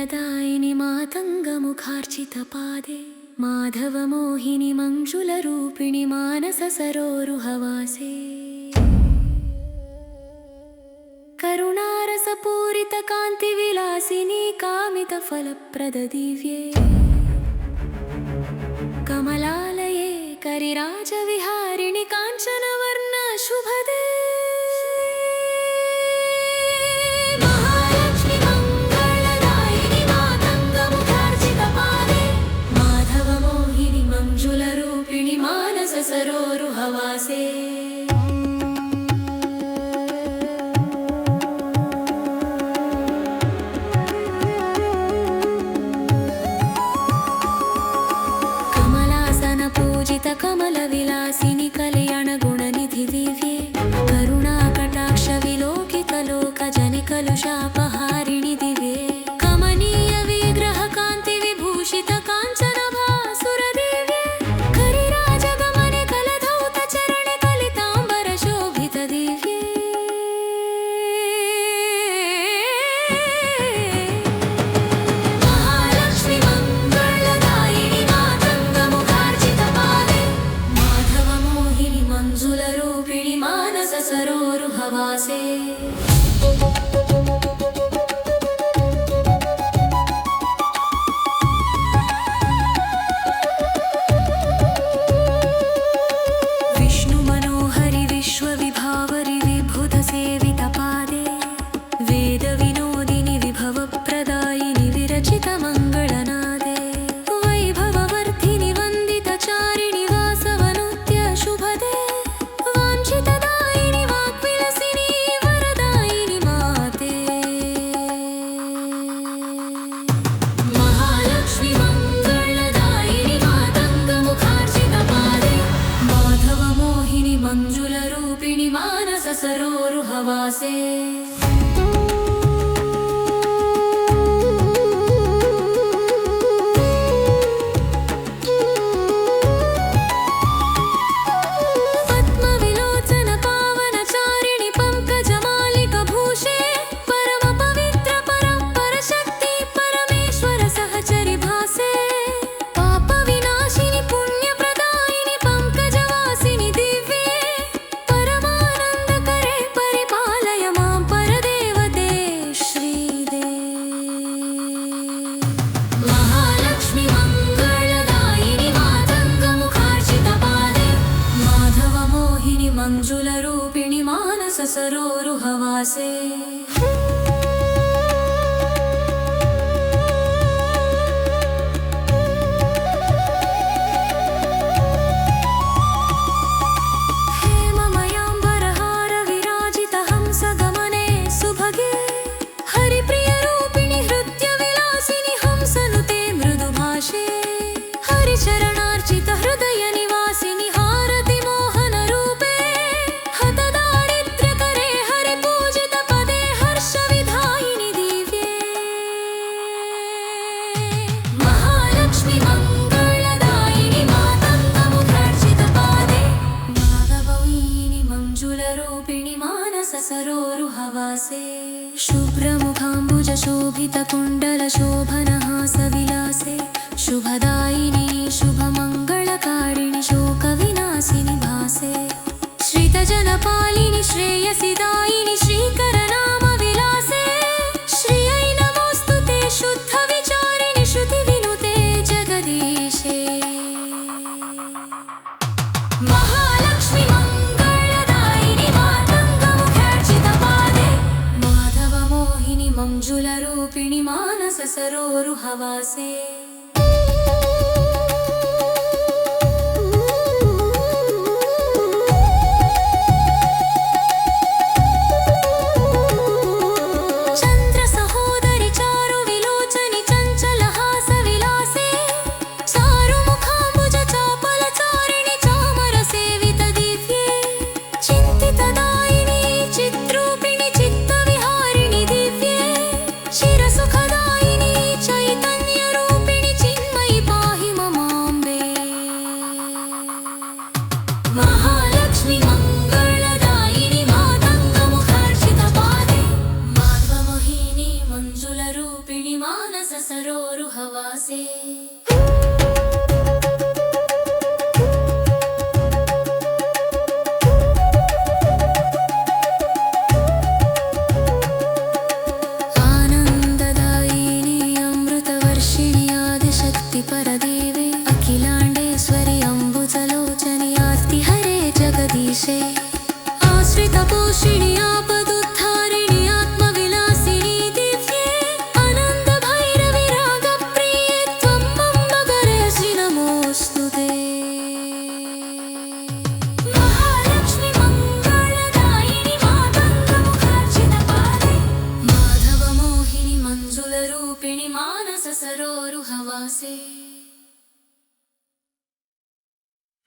मंगलदायिनि मातङ्गमुखार्चितपादे माधवमोहिनि मञ्जुलरूपिणि मानससरोरुहवासे करुणारसपूरितकान्तिविलासिनि कामितफलप्रददिव्ये कमलालये करिराजविहारिणि काञ्चनवर्ण शुभदे महालक्ष्मि मंगलदायिनि मातङ्गमुखार्चितपादे माधवमोहिनि मञ्जुलरूपिणि मानससरोरुहवासे कमलविलासिनि कल्याणगुणनिधि दिव्ये करुणाकटाक्षविलोकितलोकजनि कलुषापहारिणि दिव्ये कमनीय विग्रहकान्तिविभूषित काञ्चनभासुरदिव्ये करिराजगमने कलधौतचरणे कलिताम्बरशोभित दिव्ये महालक्ष्मि मंगलदायिनि मातङ्गमुखार्चितपादे माधवमोहिनि मञ्जुलरूपिणि मानससरोरुहवासे विष्णुमनोहरि विश्वविभावरि विभुधसेवितपादे वेदविनोदिनि विभवप्रदायिनि विरचितमङ्गलनादे वैभववर्धिनि वन्दितचारिणि वासवनुत्य शुभदे वाञ्छितदायिनि वाग्विलसिनि वरदायिनि माते महालक्ष्मि मंगलदायिनि मातङ्गमुखार्चितपादे माधवमोहिनि मञ्जुलरूपिणि मानससरोरुहवासे पद्मविलोचन पावनचारिणि पङ्कजमालिकभूषे परमपवित्र परशक्ति परमेश्वर सहचरि भासे पापविनाशिनि पुण्यप्रदायिनि पङ्कजवासिनि दिव्ये परमानन्दकरे परिपालय मां परदेवते श्रीदे महालक्ष्मि मंगलदायिनि मातङ्गमुखार्चितपादे माधवमोहिनि मञ्जुलरूपिणि मानससरोरुहवासे हेममयाम्बरहार विराजित हंसगमने सुभगे हरिप्रियरूपिणि हृद्यविलासिनि हंसनुते मृदुभाषे हरिचरणार्चित हृदय निवासिनि हारति मोहनरूपे हतदारिद्र्यकरे हरिपूजित पदे हर्षविधायिनि दिव्ये महालक्ष्मि मंगलदायिनि मातङ्गमुखार्चितपादे माधवमोहिनि मञ्जुलरूपिणि मानससरोरुहवासे शुभ्रमुखाम्बुजशोभितकुण्डलशोभनहासविलासे शुभदायिनि शुभमङ्गलकारिणि शोकविनाशिनि भासे श्रितजनपालिनि श्रेयसिदायिनि श्रीकरनामविलासे श्रियै नमोऽस्तु ते शुद्धविचारिणि श्रुतिविनुते जगदीशे महालक्ष्मि मंगलदायिनि मातङ्गमुखार्चितपादे माधवमोहिनि मञ्जुलरूपिणि मानससरोरुहवासे चन्द्रसहोदरि चारुविलोचनि चञ्चलहासविलासे चारुमुखाम्बुज चापलचारिणि चामरसेवित दिव्ये चिन्तितदायिनि चिद्रूपिणि चित्तविहारिणि दिव्ये चिरसुखदायिनि चैतन्यरूपिणि रूपिणि मानस सरोरुहवासे आनन्ददायिनि अमृतवर्षिणि आदिशक्ति परदेवे अखिलाण्डेश्वरि अम्बुजलोचनि आस्ति हरे जगदीशे आश्रितपोषिणि आपदुद्धारिणि आत्मविलासिनि दिव्ये आनन्दभैरवि रागप्रिये त्वं मम्मगरेशि नमोऽस्तु ते महालक्ष्मि मङ्गलदायिनि मातङ्गमुखार्चितपादे माधवमोहिनि मञ्जुलरूपिणि मानस सरोरुहवासे।